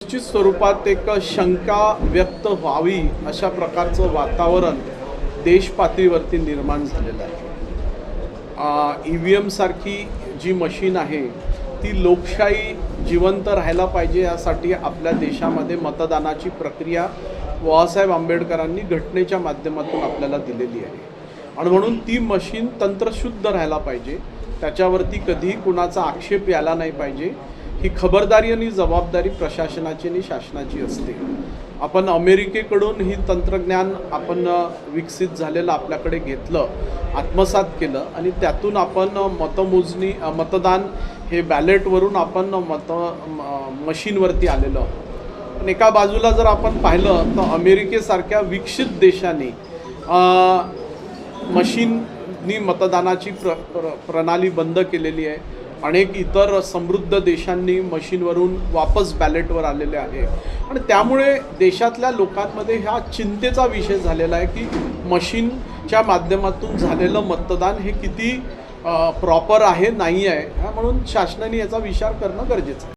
निश्चित स्वरूपात एक शंका व्यक्त व्हावी अशा प्रकारचं वातावरण देश पातळीवरती निर्माण झालेलं आहे। EVM सारखी जी मशीन आहे ती लोकशाही जिवंत राहायला पाहिजे यासाठी आपल्या देशामध्ये मतदानाची प्रक्रिया बाबासाहेब आंबेडकरांनी घटनेच्या माध्यमातून आपल्याला दिलेली आहे आणि म्हणून ती मशीन तंत्रशुद्ध राहायला पाहिजे, त्याच्यावरती कधीही कुणाचा आक्षेप यायला नाही पाहिजे। ही खबरदारी आणि जबाबदारी प्रशासनाची आणि शासनाची असते। आपण अमेरिकेकडून ही तंत्रज्ञान आपण विकसित झालेलं आपल्याकडे घेतलं, आत्मसात केलं आणि त्यातून आपण मतमोजणी मतदान हे बॅलेटवरून आपण मशीनवरती आलेलो आहोत। पण एका बाजूला जर आपण पाहिलं तर अमेरिकेसारख्या विकसित देशांनी मशीननी मतदानाची प्रणाली बंद केलेली आहे। अनेक इतर समृद्ध देशांनी मशीनवरून वापस बॅलेटवर आलेले आहे आणि त्यामुळे देशातल्या लोकांमध्ये ह्या चिंतेचा विषय झालेला आहे की मशीनच्या माध्यमातून झालेलं मतदान हे किती प्रॉपर आहे नाही आहे, म्हणून शासनाने याचा विचार करणं गरजेचं आहे।